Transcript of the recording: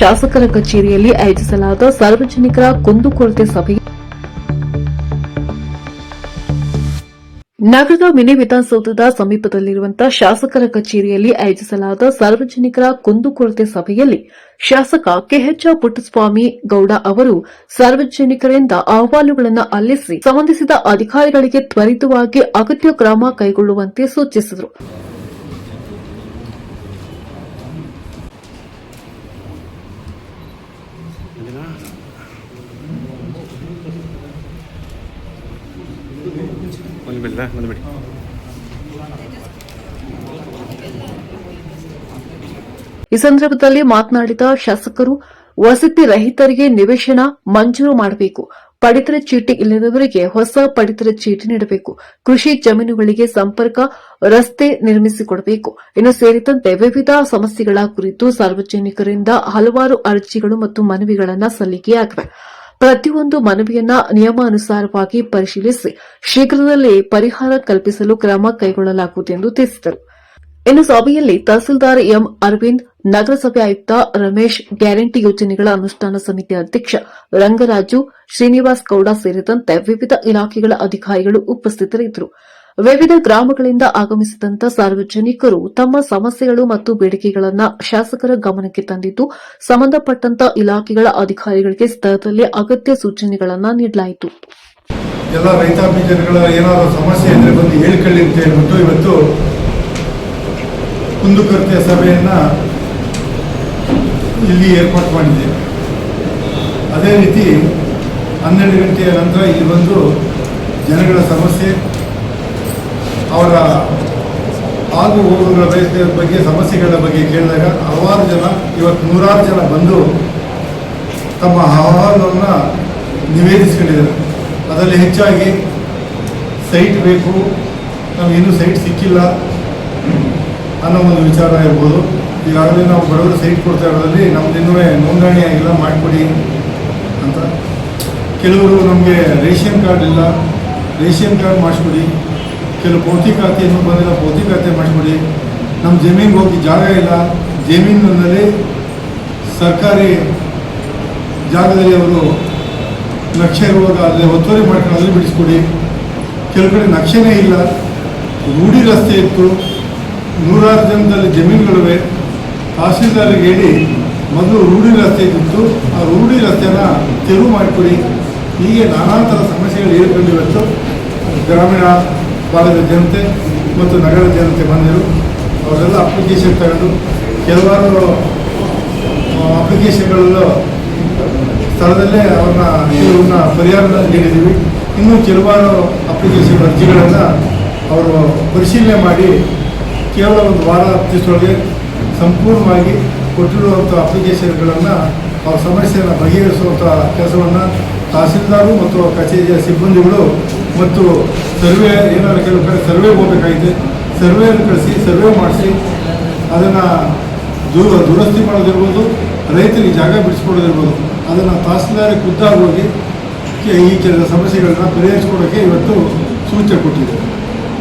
ಶಾಸಕರ ಕಚೇರಿಯಲ್ಲಿ ಆಯೋಜಿಸಲಾದ ಸಾರ್ವಜನಿಕರ ಕುಂದುಕೊರತೆ ಸಭೆ ನಗರದ ಮಿನಿ ವಿಧಾನಸೌಧದ ಸಮೀಪದಲ್ಲಿರುವಂತಹ ಶಾಸಕರ ಕಚೇರಿಯಲ್ಲಿ ಆಯೋಜಿಸಲಾದ ಸಾರ್ವಜನಿಕರ ಕುಂದುಕೊರತೆ ಸಭೆಯಲ್ಲಿ ಶಾಸಕ ಕೆಎಚ್ ಪುಟ್ಟಸ್ವಾಮಿ ಗೌಡ ಅವರು ಸಾರ್ವಜನಿಕರಿಂದ ಅಹವಾಲುಗಳನ್ನು ಆಲಿಸಿ ಸಂಬಂಧಿಸಿದ ಅಧಿಕಾರಿಗಳಿಗೆ ತ್ವರಿತವಾಗಿ ಅಗತ್ಯ ಕ್ರಮ ಕೈಗೊಳ್ಳುವಂತೆ ಸೂಚಿಸಿದರು. ಈ ಸಂದರ್ಭದಲ್ಲಿ ಮಾತನಾಡಿದ ಶಾಸಕರು, ವಸತಿ ರಹಿತರಿಗೆ ನಿವೇಶನ ಮಂಜೂರು ಮಾಡಬೇಕು, ಪಡಿತರ ಚೀಟಿ ಇಲ್ಲದವರಿಗೆ ಹೊಸ ಪಡಿತರ ಚೀಟಿ ನೀಡಬೇಕು, ಕೃಷಿ ಜಮೀನುಗಳಿಗೆ ಸಂಪರ್ಕ ರಸ್ತೆ ನಿರ್ಮಿಸಿಕೊಡಬೇಕು, ಇನ್ನು ಸೇರಿದಂತೆ ವಿವಿಧ ಸಮಸ್ಯೆಗಳ ಕುರಿತು ಸಾರ್ವಜನಿಕರಿಂದ ಹಲವಾರು ಅರ್ಜಿಗಳು ಮತ್ತು ಮನವಿಗಳನ್ನು ಸಲ್ಲಿಕೆಯಾಗಿವೆ. ಪ್ರತಿಯೊಂದು ಮನವಿಯನ್ನ ನಿಯಮಾನುಸಾರವಾಗಿ ಪರಿಶೀಲಿಸಿ ಶೀಘ್ರದಲ್ಲೇ ಪರಿಹಾರ ಕಲ್ಪಿಸಲು ಕ್ರಮ ಕೈಗೊಳ್ಳಲಾಗುವುದು ಎಂದು ತಿಳಿಸಿದರು. ಇನ್ನು ಸಭೆಯಲ್ಲಿ ತಹಸೀಲ್ದಾರ್ ಎಂ ಅರವಿಂದ್, ನಗರಸಭೆ ಆಯುಕ್ತ ರಮೇಶ್, ಗ್ಯಾರಂಟಿ ಯೋಜನೆಗಳ ಅನುಷ್ಠಾನ ಸಮಿತಿ ಅಧ್ಯಕ್ಷ ರಂಗರಾಜು, ಶ್ರೀನಿವಾಸ್ ಗೌಡ ಸೇರಿದಂತೆ ವಿವಿಧ ಇಲಾಖೆಗಳ ಅಧಿಕಾರಿಗಳು ಉಪಸ್ಥಿತರಿದ್ದರು. ವಿವಿಧ ಗ್ರಾಮಗಳಿಂದ ಆಗಮಿಸಿದಂತ ಸಾರ್ವಜನಿಕರು ತಮ್ಮ ಸಮಸ್ಯೆಗಳು ಮತ್ತು ಬೇಡಿಕೆಗಳನ್ನು ಶಾಸಕರ ಗಮನಕ್ಕೆ ತಂದಿದ್ದು, ಸಂಬಂಧಪಟ್ಟಂತ ಇಲಾಖೆಗಳ ಅಧಿಕಾರಿಗಳಿಗೆ ಸ್ಥಳದಲ್ಲಿ ಅಗತ್ಯ ಸೂಚನೆಗಳನ್ನು ನೀಡಲಾಯಿತು. ಎಲ್ಲ ರೈತಾಪಿ ಜನಗಳ ಏನಾದರೂ ಸಮಸ್ಯೆ ಇದ್ರೆ ಬಂದು ಹೇಳಿಕೊಳ್ಳಿ ಅಂತ ಹೇಳ್ಬಿಟ್ಟು ಇವತ್ತು ಕುಂದುಕೊರತೆ ಸಭೆಯನ್ನ ಇಲ್ಲಿ ಏರ್ಪಾಡು ಮಾಡಿದ್ದೇವೆ. ಅದೇ ರೀತಿ 12 ಗಂಟೆಯ ನಂತರ ಇಲ್ಲಿ ಬಂದು ಜನಗಳ ಸಮಸ್ಯೆ, ಅವರ ಆಗು ಹೋಗುಗಳ ಬಗ್ಗೆ, ಸಮಸ್ಯೆಗಳ ಬಗ್ಗೆ ಕೇಳಿದಾಗ ಹಲವಾರು ಜನ, ಇವತ್ತು 100 ಜನ ಬಂದು ತಮ್ಮ ಅಹವಾಲನ್ನು ನಿವೇದಿಸಿಕೊಂಡಿದ್ದಾರೆ. ಅದರಲ್ಲಿ ಹೆಚ್ಚಾಗಿ ಸೈಟ್ ಬೇಕು, ನಮಗಿನ್ನೂ ಸೈಟ್ ಸಿಕ್ಕಿಲ್ಲ ಅನ್ನೋ ಒಂದು ವಿಚಾರ ಇರ್ಬೋದು. ಈಗಾಗಲೇ ನಾವು ಬಡವರು ಸೈಟ್ ಕೊಡ್ತಾ ಇರೋದ್ರಲ್ಲಿ ನಮ್ದಿನ್ನೂ ನೋಂದಣಿ ಆಗಿಲ್ಲ, ಮಾಡಿಕೊಡಿ ಅಂತ. ಕೆಲವರು ನಮಗೆ ರೇಷನ್ ಕಾರ್ಡ್ ಇಲ್ಲ, ರೇಷನ್ ಕಾರ್ಡ್ ಮಾಡಿಸ್ಕೊಡಿ, ಕೆಲವು ಭೌತಿಕಾತೆ ಇನ್ನೂ ಬಂದಿಲ್ಲ, ಭೌತಿಕಾತೆ ಮಾಡಿಸ್ಕೊಡಿ, ನಮ್ಮ ಜಮೀನಿಗೆ ಹೋಗಿ ಜಾಗ ಇಲ್ಲ, ಜಮೀನಿನಲ್ಲಿ ಸರ್ಕಾರಿ ಜಾಗದಲ್ಲಿ ಅವರು ನಕ್ಷೆ ಇರುವಾಗ ಅಲ್ಲಿ ಒತ್ತುವರಿ ಮಾಡ್ಕೊಂಡು ಅಲ್ಲಿ ಬಿಡಿಸ್ಕೊಡಿ. ಕೆಲವು ಕಡೆ ನಕ್ಷೆನೇ ಇಲ್ಲ, ರೂಢಿ ರಸ್ತೆ ಇತ್ತು, 100 ಜನದಲ್ಲಿ ಜಮೀನುಗಳಿವೆ. ತಹಸೀಲ್ದಾರ್ಗೆ ಹೇಳಿ ಮೊದಲು ರೂಢಿ ರಸ್ತೆ ಇದ್ದಿತ್ತು, ಆ ರೂಢಿ ರಸ್ತೆನ ತೆರವು ಮಾಡಿಕೊಡಿ. ಹೀಗೆ ನಾನಾ ಥರ ಸಮಸ್ಯೆಗಳು ಹೇಳ್ಕೊಂಡು ಇವತ್ತು ಗ್ರಾಮೀಣ ಭಾಗದ ಜನತೆ ಮತ್ತು ನಗರ ಜನತೆ ಬಂದರು. ಅವರೆಲ್ಲ ಅಪ್ಲಿಕೇಶನ್ ತಗೊಂಡು ಕೆಲವಾರು ಅಪ್ಲಿಕೇಶನ್ಗಳಲ್ಲೂ ಸ್ಥಳದಲ್ಲೇ ಕೆಲವನ್ನ ಪರಿಹಾರ ನೀಡಿದ್ದೀವಿ. ಇನ್ನೂ ಕೆಲವಾರು ಅಪ್ಲಿಕೇಶನ್ ಅರ್ಜಿಗಳನ್ನು ಅವರು ಪರಿಶೀಲನೆ ಮಾಡಿ ಕೇವಲ ಒಂದು ವಾರ ದಿವಸದೊಳಗೆ ಸಂಪೂರ್ಣವಾಗಿ ಕೊಟ್ಟಿರುವಂಥ ಅಪ್ಲಿಕೇಶನ್ಗಳನ್ನು ಅವ್ರ ಸಮಸ್ಯೆಯನ್ನು ಬಗೆಹರಿಸುವಂಥ ಕೆಲಸವನ್ನು ತಹಸೀಲ್ದಾರು ಮತ್ತು ಕಚೇರಿಯ ಸಿಬ್ಬಂದಿಗಳು ಮತ್ತು ಸರ್ವೆ, ಏನಾದರೂ ಕೆಲವು ಕಡೆ ಸರ್ವೆ ಹೋಗಬೇಕಾಗಿದೆ, ಸರ್ವೆಯನ್ನು ಕಳಿಸಿ ಸರ್ವೆ ಮಾಡಿಸಿ ಅದನ್ನು ದುರಸ್ತಿ ಮಾಡೋದಿರ್ಬೋದು, ರೈತರಿಗೆ ಜಾಗ ಬಿಡಿಸ್ಕೊಡೋದಿರ್ಬೋದು, ಅದನ್ನು ತಹಸೀಲ್ದಾರಿಗೆ ಖುದ್ದಾಗಿ ಹೋಗಿ ಈ ಕೆಲವು ಸಮಸ್ಯೆಗಳನ್ನ ಪರಿಹರಿಸಿಕೊಡೋಕ್ಕೆ ಇವತ್ತು ಸೂಚನೆ ಕೊಟ್ಟಿದ್ದಾರೆ.